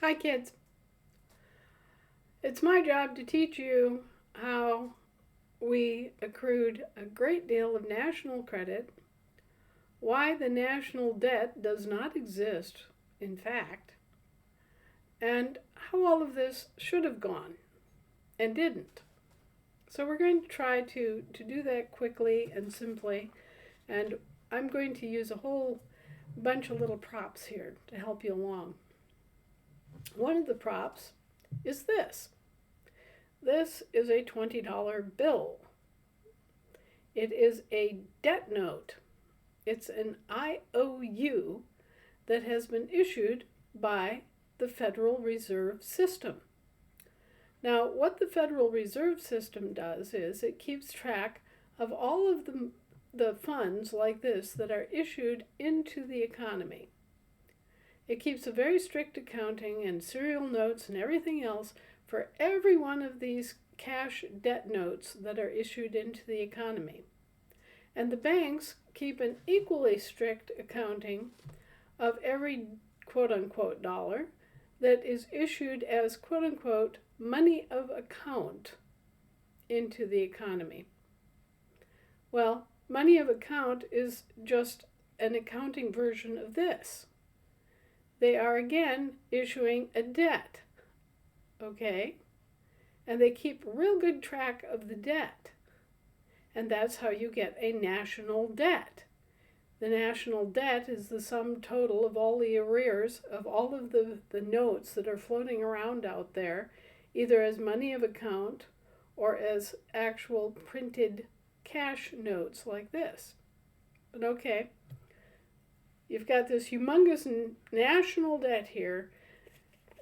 Hi, kids. It's my job to teach you how we accrued a great deal of national credit, why the national debt does not exist, in fact, and how all of this should have gone and didn't. So we're going to try to do that quickly and simply, and I'm going to use a whole bunch of little props here to help you along. One of the props is this. This is a $20 bill. It is a debt note. It's an IOU that has been issued by the Federal Reserve System. Now, what the Federal Reserve System does is it keeps track of all of the funds like this that are issued into the economy. It keeps a very strict accounting and serial notes and everything else for every one of these cash debt notes that are issued into the economy. And the banks keep an equally strict accounting of every quote-unquote dollar that is issued as quote-unquote money of account into the economy. Well, money of account is just an accounting version of this. They are again issuing a debt, okay? And they keep real good track of the debt. And that's how you get a national debt. The national debt is the sum total of all the arrears of all of the notes that are floating around out there, either as money of account or as actual printed cash notes like this. But okay, you've got this humongous national debt here,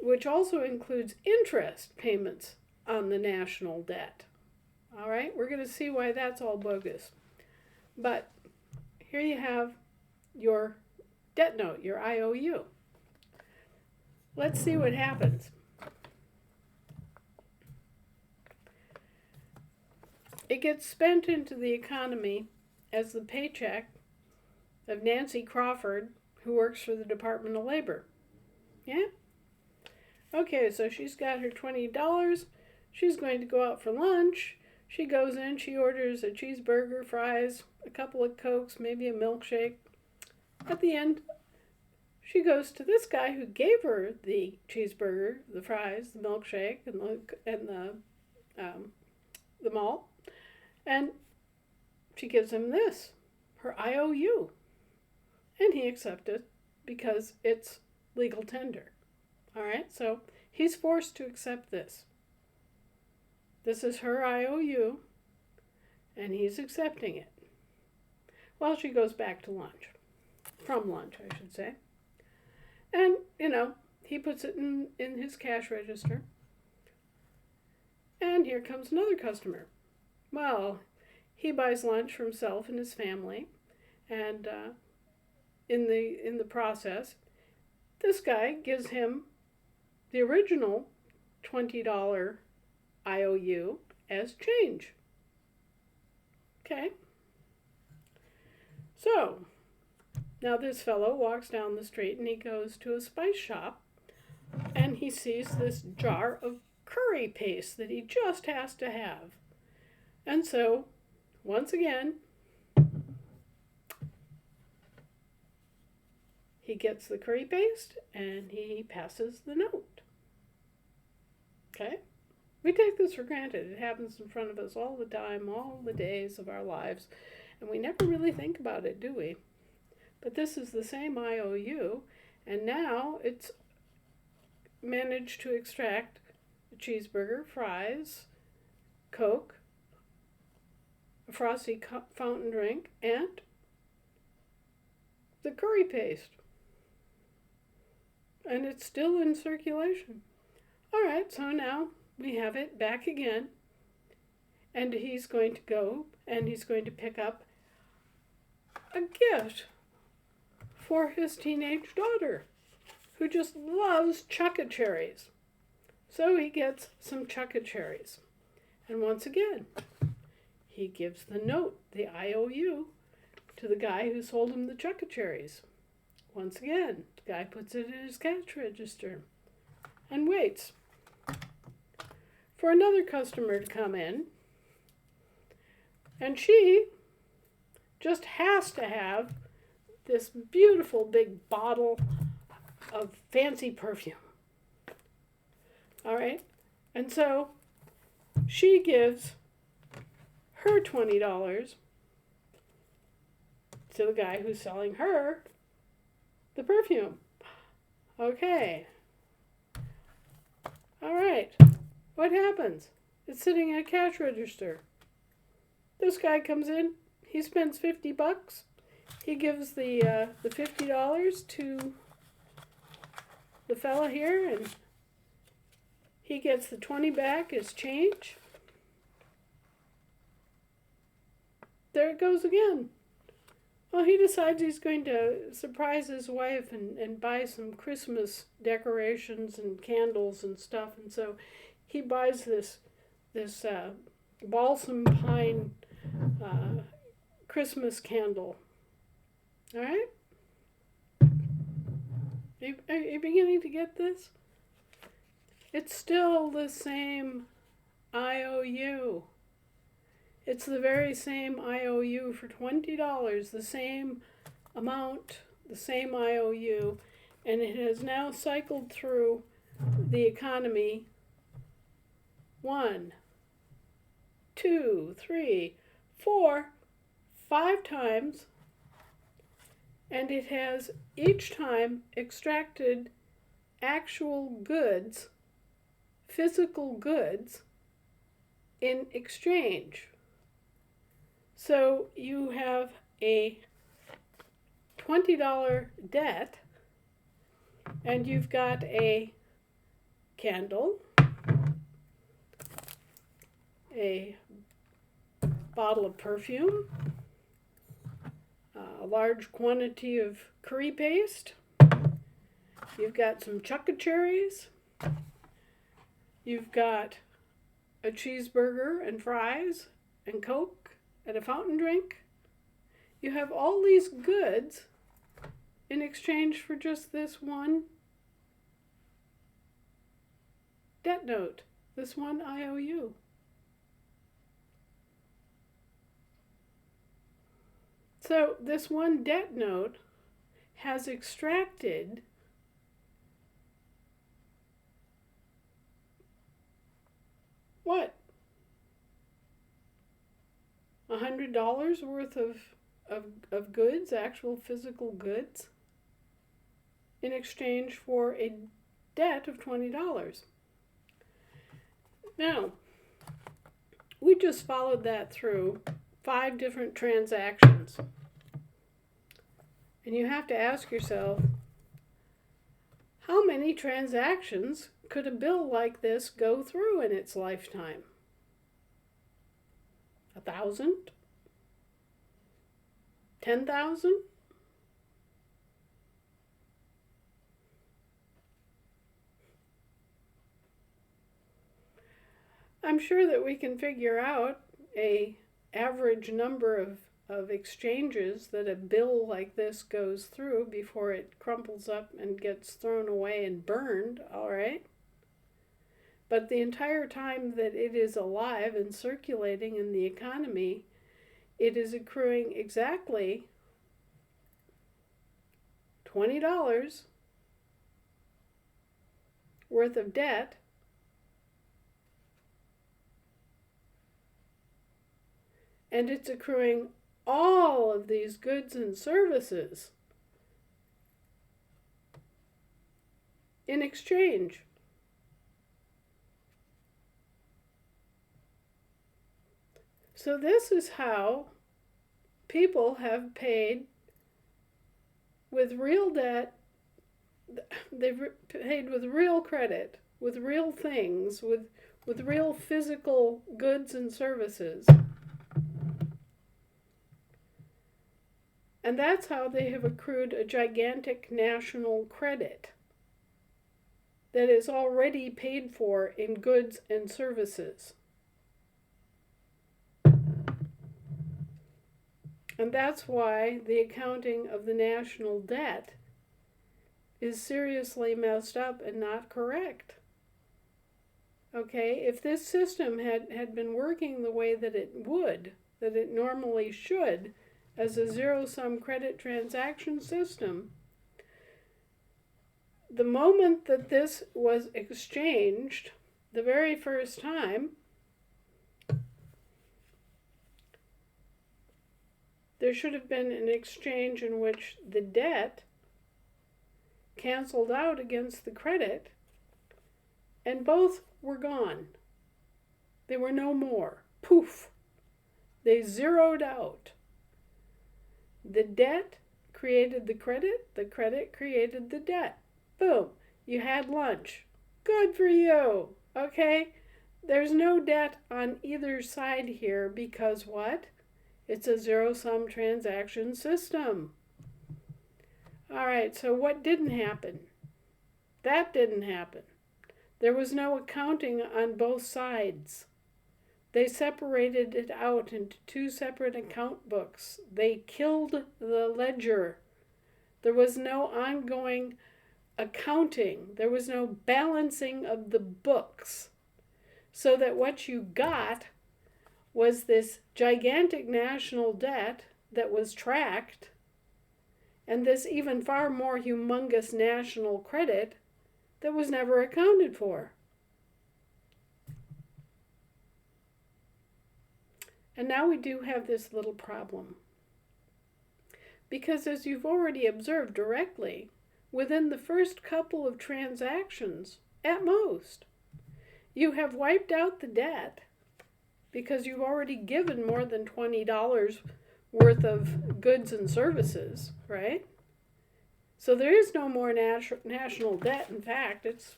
which also includes interest payments on the national debt. All right, we're going to see why that's all bogus. But here you have your debt note, your IOU. Let's see what happens. It gets spent into the economy as the paycheck of Nancy Crawford, who works for the Department of Labor. Yeah? Okay, so she's got her $20. She's going to go out for lunch. She goes in, she orders a cheeseburger, fries, a couple of Cokes, maybe a milkshake. At the end, she goes to this guy who gave her the cheeseburger, the fries, the milkshake, and the malt, and she gives him this, her IOU, and he accepts it because it's legal tender. All right, so he's forced to accept this. This is her IOU, and he's accepting it. Well, she goes back to lunch. From lunch, I should say. And, he puts it in his cash register. And here comes another customer. Well, he buys lunch for himself and his family. And in the process, this guy gives him the original $20 IOU as change. Okay? So, now this fellow walks down the street and he goes to a spice shop and he sees this jar of curry paste that he just has to have. And so, once again, he gets the curry paste and he passes the note. Okay? We take this for granted. It happens in front of us all the time, all the days of our lives, and we never really think about it, do we? But this is the same IOU, and now it's managed to extract a cheeseburger, fries, Coke, a frosty fountain drink, and the curry paste. And it's still in circulation. All right, so now we have it back again, and he's going to go and he's going to pick up a gift for his teenage daughter, who just loves Chuck-a-cherries. So he gets some Chuck-a-cherries. And once again, he gives the note, the IOU, to the guy who sold him the Chuck-a-cherries. Once again, the guy puts it in his cash register. and waits for another customer to come in. And she just has to have this beautiful big bottle of fancy perfume. All right? And so she gives her $20 to the guy who's selling her the perfume. Okay. All right. What happens? It's sitting at a cash register. This guy comes in. He spends $50. He gives the $50 to the fella here, and he gets the 20 back as change. There it goes again. Well, he decides he's going to surprise his wife and buy some Christmas decorations and candles and stuff, and so he buys this balsam pine Christmas candle. All right? Are you beginning to get this? It's still the same IOU. It's the very same IOU for $20, the same amount, the same IOU, and it has now cycled through the economy 1, 2, 3, 4, 5 times, and it has each time extracted actual goods, physical goods, in exchange. So you have a $20 debt, and you've got a candle, a bottle of perfume, a large quantity of curry paste, you've got some chuck-a-cherries, you've got a cheeseburger and fries and Coke and a fountain drink. You have all these goods in exchange for just this one debt note, this one IOU. So this one debt note has extracted what? $100 worth of goods, actual physical goods, in exchange for a debt of $20. Now, we just followed that through 5 different transactions. And you have to ask yourself, how many transactions could a bill like this go through in its lifetime? 1,000? 10,000? I'm sure that we can figure out a average number of exchanges that a bill like this goes through before it crumples up and gets thrown away and burned, all right? But the entire time that it is alive and circulating in the economy, it is accruing exactly $20 worth of debt, and it's accruing all of these goods and services in exchange. So this is how people have paid with real debt. They've paid with real credit, with real things, with real physical goods and services. And that's how they have accrued a gigantic national credit that is already paid for in goods and services. And that's why the accounting of the national debt is seriously messed up and not correct. Okay, if this system had been working the way that it would, that it normally should, as a zero-sum credit transaction system, the moment that this was exchanged, the very first time, there should have been an exchange in which the debt canceled out against the credit, and both were gone. They were no more. Poof. They zeroed out. The debt created the credit created the debt. Boom. You had lunch. Good for you. Okay? There's no debt on either side here because what? It's a zero-sum transaction system. All right, so what didn't happen? That didn't happen. There was no accounting on both sides. They separated it out into two separate account books. They killed the ledger. There was no ongoing accounting. There was no balancing of the books. So that what you got was this gigantic national debt that was tracked, and this even far more humongous national credit that was never accounted for. And now we do have this little problem. Because as you've already observed directly, within the first couple of transactions, at most, you have wiped out the debt because you've already given more than $20 worth of goods and services, right? So there is no more national debt. In fact, it's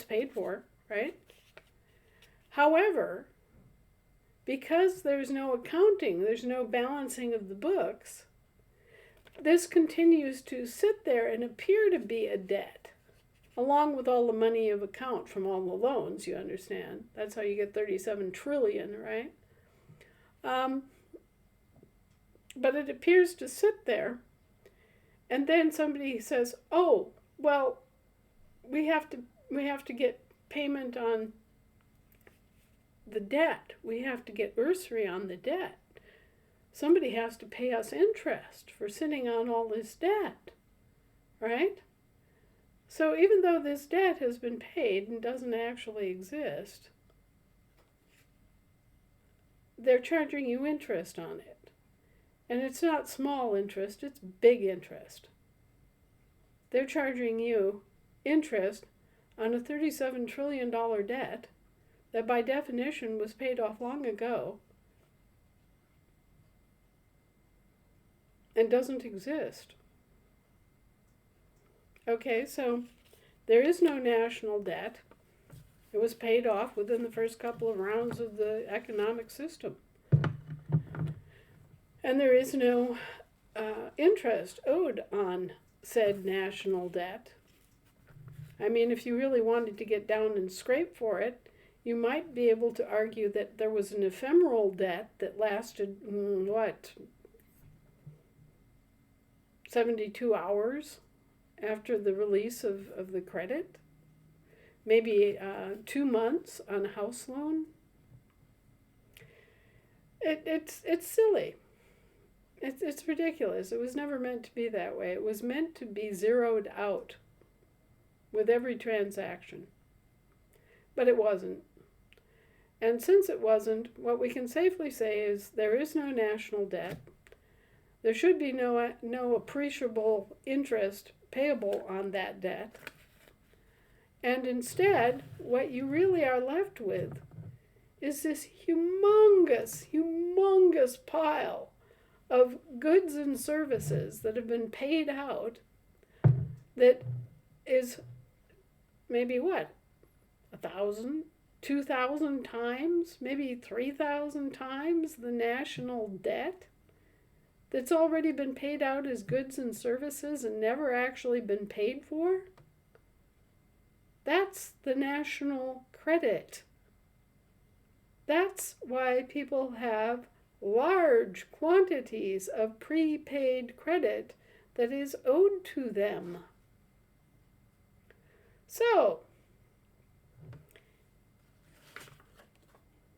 paid for, right? However, because there's no accounting, there's no balancing of the books, this continues to sit there and appear to be a debt, along with all the money of account from all the loans, you understand. That's how you get 37 trillion, right? But it appears to sit there, and then somebody says, oh, well, we have to get payment on the debt. We have to get usury on the debt. Somebody has to pay us interest for sitting on all this debt, right? So even though this debt has been paid and doesn't actually exist, they're charging you interest on it. And it's not small interest, it's big interest. They're charging you interest on a $37 trillion debt that by definition was paid off long ago and doesn't exist. Okay, so there is no national debt. It was paid off within the first couple of rounds of the economic system. And there is no interest owed on said national debt. I mean, if you really wanted to get down and scrape for it, you might be able to argue that there was an ephemeral debt that lasted, 72 hours after the release of the credit? Maybe 2 months on a house loan? It's silly. It's ridiculous. It was never meant to be that way. It was meant to be zeroed out with every transaction. But it wasn't. And since it wasn't, what we can safely say is there is no national debt. There should be no appreciable interest payable on that debt. And instead, what you really are left with is this humongous pile of goods and services that have been paid out that is maybe 1,000, 2,000 times, maybe 3,000 times the national debt that's already been paid out as goods and services and never actually been paid for? That's the national credit. That's why people have large quantities of prepaid credit that is owed to them. So,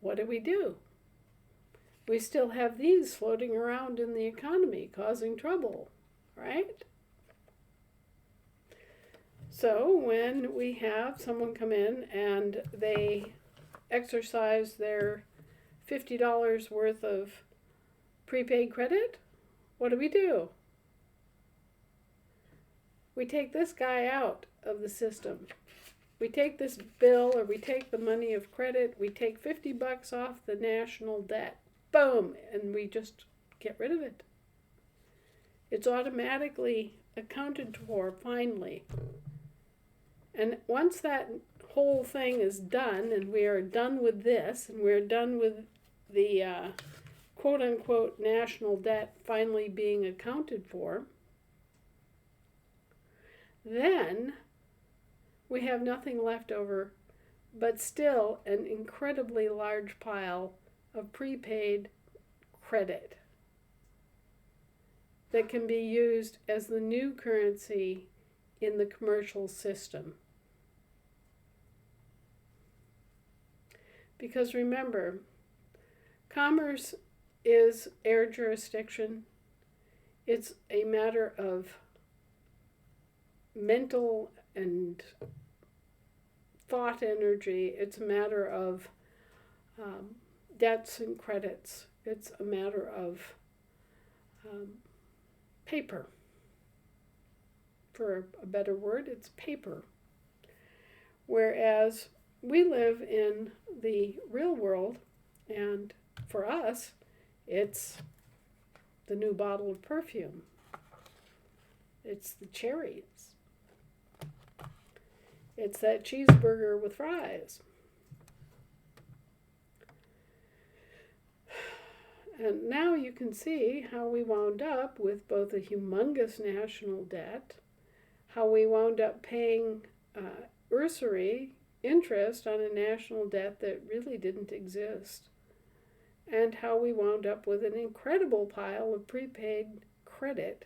what do? We still have these floating around in the economy causing trouble, right? So when we have someone come in and they exercise their $50 worth of prepaid credit, what do? We take this guy out of the system. We take this bill, or we take the money of credit, we take $50 off the national debt. Boom, and we just get rid of it. It's automatically accounted for finally. And once that whole thing is done, and we are done with this, and we're done with the quote-unquote national debt finally being accounted for, then we have nothing left over but still an incredibly large pile of prepaid credit that can be used as the new currency in the commercial system. Because remember, commerce is air jurisdiction. It's a matter of mental and thought energy. It's a matter of debts and credits. It's a matter of paper. For a better word, it's paper. Whereas we live in the real world, and for us, it's the new bottle of perfume. It's the cherries. It's that cheeseburger with fries. And now you can see how we wound up with both a humongous national debt, how we wound up paying usury interest on a national debt that really didn't exist, and how we wound up with an incredible pile of prepaid credit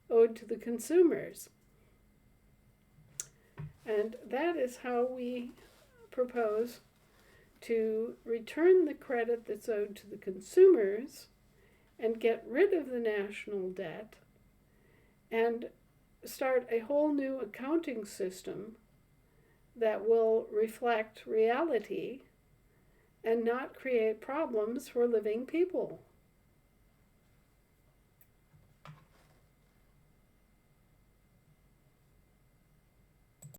owed to the consumers. And that is how we propose to return the credit that's owed to the consumers and get rid of the national debt and start a whole new accounting system that will reflect reality and not create problems for living people.